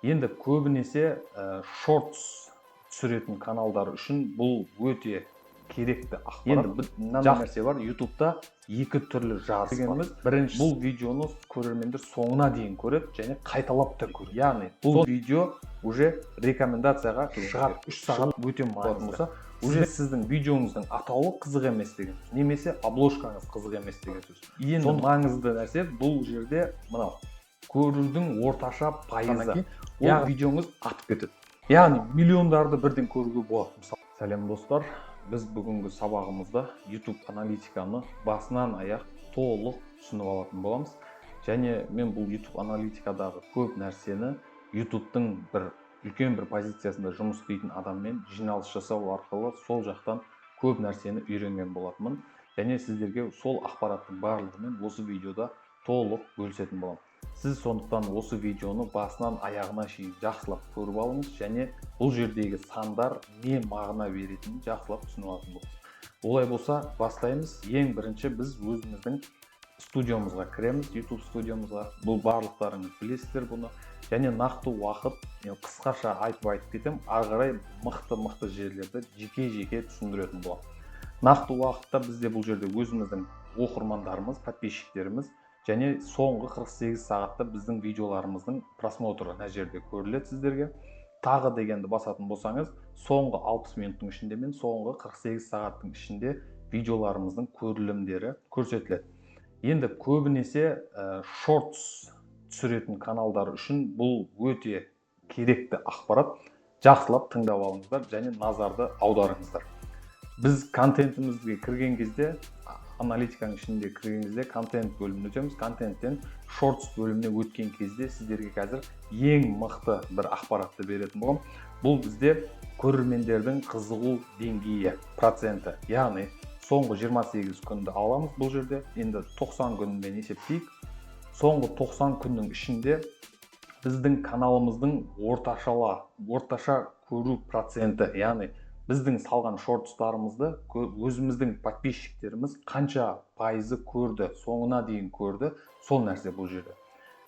Енді көбінесе шортс түсіретін каналдар үшін бұл өте керекті ақпарат. Енді мынандай нәрсе бар, ютубта екі түрлі жарыс бар. Бірінші, бұл видеоны көрермендер соңына дейін көреді және қайталап та көреді. Яғни бұл видео уже рекомендацияға шығады. 3 сағат өте маңызды болса, уже сіздің видеоңыздың атауы қызық емес деген, немесе обложкаңыз қызық емес деген сөз. Енді маңызды нәрсе бұл жерде мынау көрудің орташа пайызы. Ол видеоңыз атып кетеді. Яғни миллиондарды бірден көруге болады. Сәлем достар, біз бүгінгі сабағымызда YouTube аналитиканы басынан аяқ толық түсініп алатын боламыз. Және мен бұл YouTube аналитикадағы көп нәрсені YouTube'тың үлкен бір позициясында жұмыс істейтін адаммен жиналыс жасау арқылы сол жақтан көп нәрсені үйренген болатынмын. Және сіздерге сол ақпараттың барлығымен осы видеода толық бөлісетін боламын. Сіз сондықтан осы видеоны басынан аяғына шейін жақсылап көріп алыңыз және бұл жердегі сандар не мағына беретінін жақсылап түсініп алатын болыңыз. Олай болса, бастаймыз. Ең бірінші біз өзіміздің студиямызға кіреміз, YouTube студиямызға. Бұл барлықтарыңыз білесіздер бұны. Және нақты уақыт, қысқаша айтып кетем, ары қарай мықты жерлерді жеке түсіндіретін боламын. Нақты уақытта бізде бұл жерде өзіміздің оқырмандарымыз, подписчиктеріміз және соңғы 48 сағатта біздің видеоларымыздың просмотры мына жерде көріледі сіздерге. Тағы дегенді басатын болсаңыз, соңғы 60 минуттың ішінде мен соңғы 48 сағаттың ішінде видеоларымыздың көрілімдері көрсетіледі. Енді көбінесе шортс түсіретін каналдар үшін бұл өте керекті ақпарат. Жақсылап тыңдап алыңыздар және назарды аударыңыздар. Біз контентімізге кірген кезде, аналитиканың ішінде кірген кезде контент бөліміне өтеміз. Контенттен шортс бөліміне өткен кезде сіздерге қазір ең мықты бір ақпаратты беретін болам. Бұл бізде көрермендердің қызығу деңгейі проценті. Яғни соңғы 28 күнді аламыз бұл жерде. Енді 90 күнмен есептейік. Соңғы 90 күннің ішінде біздің каналымыздың орташа көру проценті, яғни біздің салған шортстарымызды өзіміздің подписчиктеріміз қанша пайызы көрді, соңына дейін көрді, сол нәрсе бұл жерде.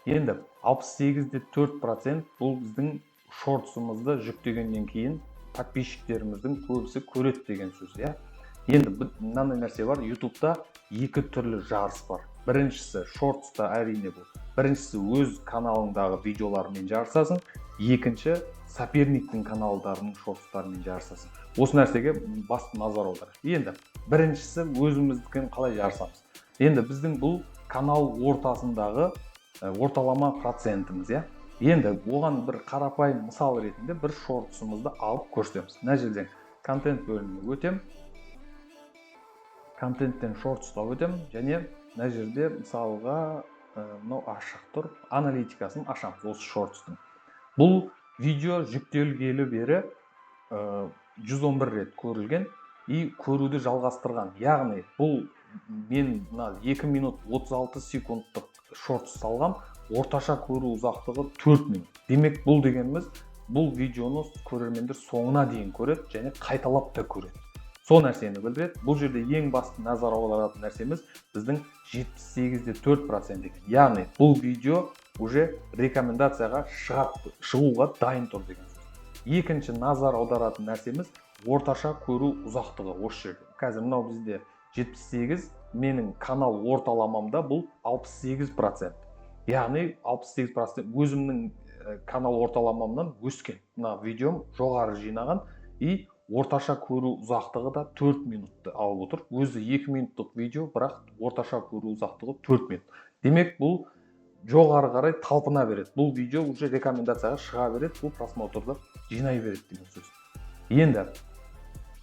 Енді 68,4% бұл біздің шортсымызды жүктегеннен кейін подписчиктеріміздің көбісі көреді деген сөз. Енді мынандай нәрсе бар, YouTube'та екі түрлі жарыс бар. Біріншісі шортста әрине бұл. Біріншісі өз каналыңдағы видеолармен жарысасың, екінші соперниктің каналдарының шортстарымен жарысасың. Осы нәрсеге басты назар аудар. Енді біріншісі өзіміздікін қалай жарысамыз. Енді біздің бұл канал ортасындағы орталама процентіміз. Енді оған бір қарапайым мысал ретінде бір шортсымызды алып көрсетеміз. Мына жерден контент бөліміне өтем. Контенттен шортсқа өтем және мына жерде мысалға мынау ашық тұр, аналитикасын ашамыз осы шортстың. Бұл видео жүктелгелі бері 111 рет көрілген и көруді жалғастырған. Яғни бұл мен 2 минут 36 секундтық шортс салғам, орташа көру ұзақтығы 4 минут. Демек бұл дегеніміз, бұл видеоны көрермендер соңына дейін көреді және қайталап та көреді. Сол нәрсені білдіреді. Бұл жерде ең басты назар аударатын нәрсеміз біздің 78,4% екен. Яғни бұл видео уже рекомендацияға шығуға дайын тұр деген сөз. Екінші назар аударатын нәрсеміз орташа көру ұзақтығы осы жерде. Қазір мынау бізде 78, менің канал орталамамда бұл 68%. Яғни 68% өзімнің канал орталамамнан өскен. Мына видеом жоғары жинаған и орташа көру ұзақтығы да 4 минутты алып отыр. Өзі 2 минуттық видео, бірақ орташа көру ұзақтығы 4 минут. Демек бұл жоғары қарай талпына береді. Бұл видео уже рекомендацияға шыға береді, бұл просмотрды жинай береді деген сөз. Енді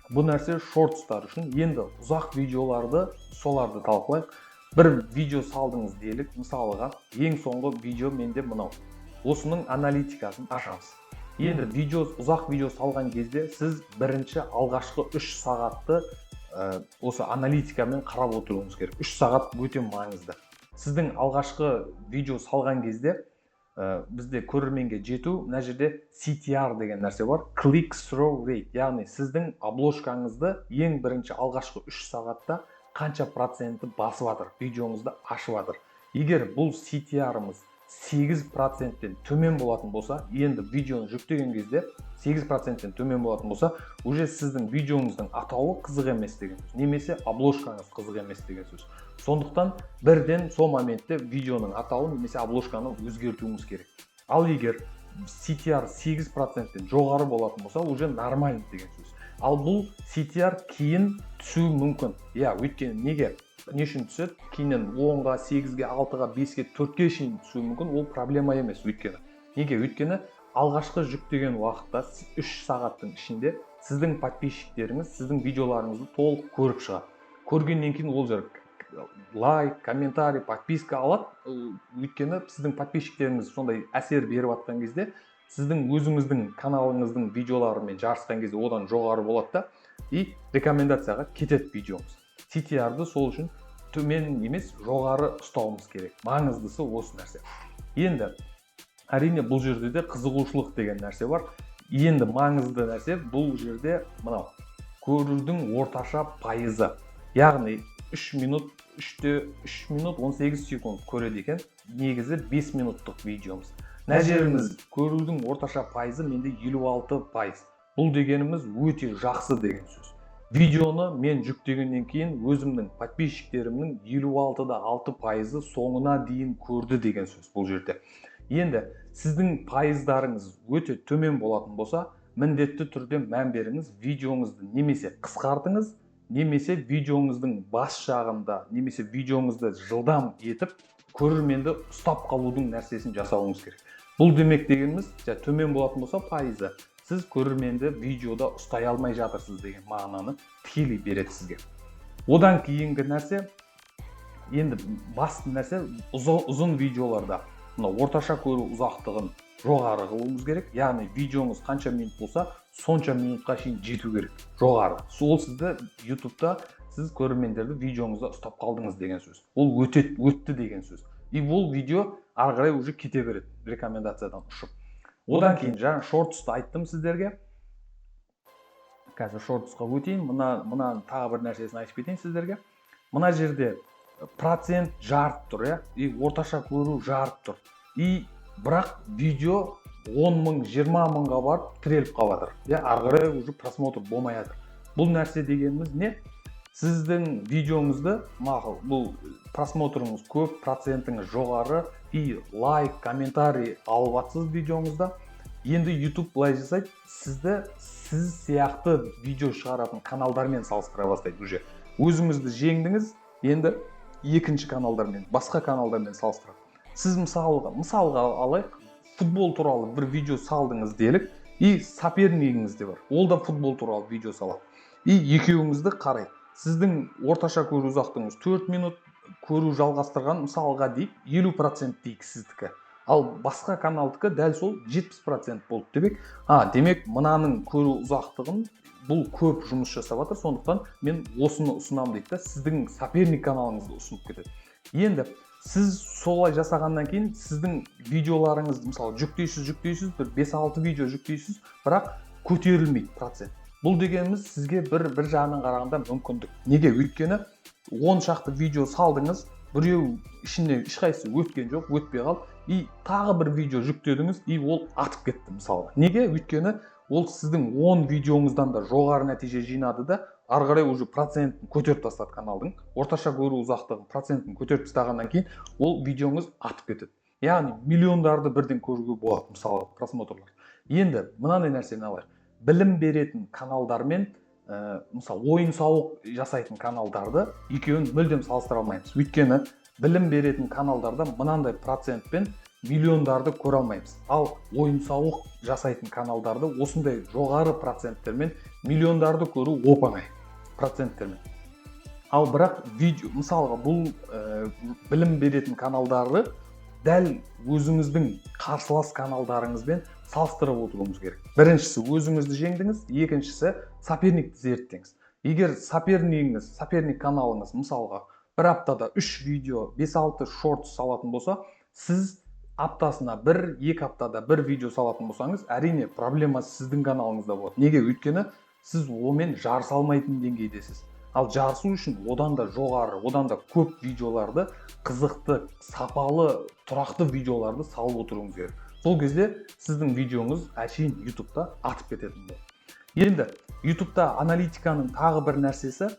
бұл нәрсе шортстар үшін. Енді ұзақ видеоларды соларды талқылайық. Бір видео салдыңыз делік, мысалыға ең соңғы видео менде мынау. Осының аналитикасын ашамыз. Енді ұзақ видео салған кезде сіз бірінші алғашқы 3 сағатты осы аналитикамен қарап отыруыңыз керек. 3 сағат өте маңызды. Сіздің алғашқы видео салған кезде бізде көрерменге жету, мына жерде CTR деген нәрсе бар, click through rate, яғни сіздің обложкаңызды ең бірінші алғашқы 3 сағатта қанша проценті басып жатыр, видеоңызды ашып жатыр. Егер бұл CTR-ымыз 8%-тен төмен болатын болса, енді видеоны жүктеген кезде 8%-тен төмен болатын болса, уже сіздің видеоңыздың атауы қызық емес деген сөз, немесе обложкаңыз қызық емес деген сөз. Сондықтан бірден сол моментте видеоның атауын немесе обложканы өзгертуіңіз керек. Ал егер CTR 8%-тен жоғары болатын болса, уже нормально деген сөз. Ал бұл CTR кейін түсуі мүмкін. Өйткені неге? Не үшін түседі? Кейіннен 10-ға, 8-ге, 6-ға, 5-ге, 4-ге шейін түсуі мүмкін. Ол проблема емес өйткені. Неге? Өйткені алғашқы жүктеген уақытта 3 сағаттың ішінде сіздің подписчиктеріңіз сіздің видеоларыңызды толық көріп шығады. Көргеннен кейін ол жер лайк, комментарий, подписка алады. Өйткені сіздің подписчиктеріңіз сондай әсер беріп жатқан кезде сіздің өзіңіздің каналыңыздың видеоларымен жарысқан кезде одан жоғары болады да, и рекомендацияға кетеді видеоңыз. CTR-ды сол үшін төмен емес, жоғары ұстауымыз керек. Маңыздысы осы нәрсе. Енді әрине бұл жерде де қызығушылық деген нәрсе бар. Енді маңызды нәрсе бұл жерде мынау көрудің орташа пайызы. Яғни 3 минут 18 секунд көреді екен, негізі 5 минуттық видеомыз. Нәтижеміз көрудің орташа пайызы менде 56%. Бұл дегеніміз өте жақсы деген сөз. Видеоны мен жүктегеннен кейін өзімнің подписчиктерімнің 56.6%-ы соңына дейін көрді деген сөз бұл жерде. Енді сіздің пайыздарыңыз өте төмен болатын болса, міндетті түрде мән беріңіз, видеоңызды немесе қысқартыңыз, немесе видеоңыздың бас жағында, немесе видеоңызды жылдам етіп, көрерменді ұстап қалудың нәрсесін жасауыңыз керек. Бұл демек дегеніміз, төмен болатын болса пайызы, сіз көрерменді видеода ұстай алмай жатырсыз деген мағынаны тікелей береді сізге. Одан кейінгі нәрсе, енді басты нәрсе ұзын видеоларда орташа көру ұзақтығын жоғары қылуымыз керек. Яғни видеоңыз қанша минут болса, сонша минутқа шейін жету керек. Жоғары. Сол сізді YouTube'да сіз көрермендерді видеоңызда ұстап қалдыңыз деген сөз. Ол өтті деген сөз. И ол видео ары қарай уже кете береді рекомендациядан ұшып. Одан кейін жаңа шортсты айттым сіздерге. Қазір шортсқа өтейін. Мына тағы бір нәрсесін айтып кетейін сіздерге. Мына жерде процент жарып тұр, и орташа көру жарып тұр. И бірақ видео 10 мың, 20 мыңға барып тіреліп қалады. Ары қарай уже просмотр болмай жатыр. Бұл нәрсе дегеніміз не? Сіздің видеоңызды, бұл просмотрыңыз көп, процентіңіз жоғары, и лайк, комментарий алып жатсыз видеоңызда. Енді YouTube былай жасайды, сіз сияқты видео шығаратын каналдармен салыстыра бастайды уже. Өзіңізді жеңдіңіз, енді екінші каналдармен, басқа каналдармен салыстырады. Сіз мысалға алайық, футбол туралы бір видео салдыңыз делік, и сопернигіңіз де бар. Ол да футбол туралы видео салады. И екеуіңізді қарайды. Сіздің орташа көру ұзақтығыңыз 4 минут, көру жалғастырған мысалға дейік 50% дейік сіздікі. Ал басқа каналдікі дәл сол 70% болды демек. Демек мынаның көру ұзақтығын бұл көп жұмыс жасап жатыр, сондықтан мен осыны ұсынамын дейді да, сіздің соперник каналыңызды ұсынып кетеді. Енді сіз солай жасағаннан кейін сіздің видеоларыңызды мысалы жүктейсіз, бір 5-6 видео жүктейсіз, бірақ көтерілмейді процент. Бұл дегеніміз сізге бір жағынан қарағанда мүмкіндік. Неге? Өйткені 10 шақты видео салдыңыз, біреу ішінде ешқайсысы өткен жоқ, өтпей қалды, и тағы бір видео жүктедіңіз, и ол атып кетті мысалға. Неге? Өйткені ол сіздің 10 видеоңыздан да жоғары нәтиже жинады да, ары қарай уже процентін көтеріп тастады каналдың. Орташа көру ұзақтығын процентін көтеріп тастағаннан кейін ол видеоңыз атып кетеді. Яғни миллиондарды бірден көруге болады мысалы просмотрлар. Енді мынандай нәрсені алайық. Білім беретін каналдармен, мысалы ойын-сауық жасайтын каналдарды екеуін мүлдем салыстыра алмаймыз. Өйткені білім беретін каналдарда мынандай процентпен миллиондарды көре алмаймыз. Ал ойын-сауық жасайтын каналдарды осындай жоғары проценттермен миллиондарды көру оп-оңай проценттермен. Ал бірақ видео, мысалға бұл білім беретін каналдарды дәл өзіңіздің қарсылас каналдарыңызбен салыстырып отыруымыз керек. Біріншісі өзіңізді жеңдіңіз, екіншісі соперникті зерттеңіз. Егер соперник каналыңыз мысалға бір аптада 3 видео, 5-6 шорт салатын болса, сіз аптасына 1-2 аптада бір видео салатын болсаңыз, әрине проблема сіздің каналыңызда болады. Неге? Өйткені сіз онымен жарыса алмайтын деңгейдесіз. Ал жарысу үшін одан да жоғары, одан да көп видеоларды, қызықты, сапалы, тұрақты видеоларды салып отыруыңыз керек. Сол кезде сіздің видеоңыз әшейін YouTube'да атып кететін болады. Енді YouTube'да аналитиканың тағы бір нәрсесі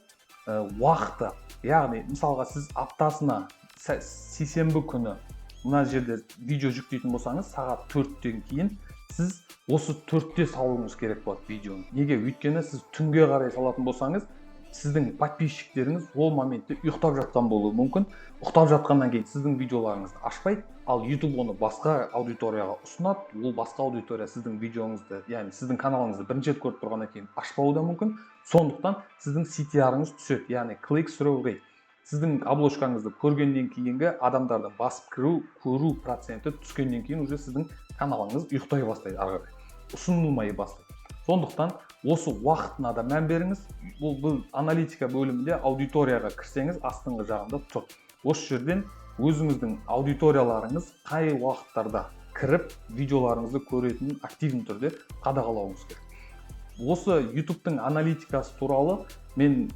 уақыты. Яғни, мысалға сіз аптасына сейсенбі күні мына жерде видео жүктейтін болсаңыз, сағат 4-тен кейін сіз осы 4-те салуыңыз керек болады видеоны. Неге? Өйткені сіз түнге қарай салатын болсаңыз, сіздің подписчиктеріңіз ол моментте ұйықтап жатқан болуы мүмкін. Ұйықтап жатқаннан кейін сіздің видеоларыңызды ашпайды, ал YouTube оны басқа аудиторияға ұсынады. Ол басқа аудитория сіздің видеоңызды, яғни сіздің каналыңызды бірінші рет көріп тұрғаннан кейін ашпауы да мүмкін. Сондықтан сіздің CTR-ыңыз түседі, яғни click through rate. Сіздің обложкаңызды көргеннен кейінгі адамдардың басып көру проценті түскеннен кейін уже сіздің каналыңыз ұйықтай бастайды ары қарай, ұсынылмай бастайды. Сондықтан осы уақытына да мән беріңіз. Бұл аналитика бөлімінде аудиторияға кірсеңіз астыңғы жағында тұр. Осы жерден өзіңіздің аудиторияларыңыз қай уақыттарда кіріп видеоларыңызды көретінін активді түрде қадағалауыңыз керек. Осы YouTube'тың аналитикасы туралы мен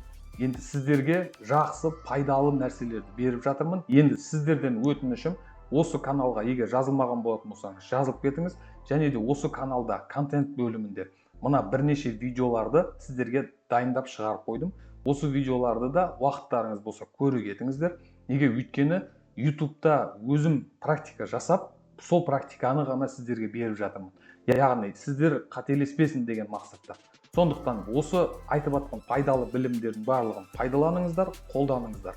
енді сіздерге жақсы пайдалы нәрселерді беріп жатырмын. Енді сіздерден өтінішім, осы каналға егер жазылмаған болатын болсаңыз жазылып кетіңіз, және де осы каналда контент бөлімінде мына бірнеше видеоларды сіздерге дайындап шығарып қойдым. Осы видеоларды да уақыттарыңыз болса көре кетіңіздер. Неге? Өйткені YouTube'да өзім практика жасап, сол практиканы ғана сіздерге беріп жатырмын. Яғни сіздер қателеспесін деген мақсатта. Сондықтан осы айтып жатқан пайдалы білімдердің барлығын пайдаланыңыздар, қолданыңыздар.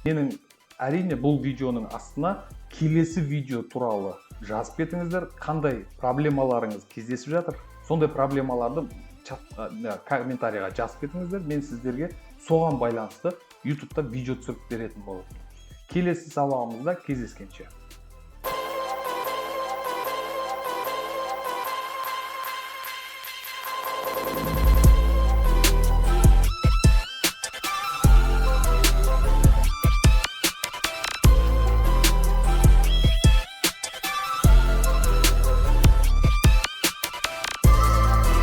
Менің әрине бұл видеоның астына келесі видео туралы жазып кетіңіздер, қандай проблемаларыңыз кездесіп жатыр. Сондай проблемаларды комментарийға жазып кетіңіздер. Мен сіздерге соған байланысты YouTube'да видео түсіріп беретін боламын. Келесі сабағымызда кездескенше.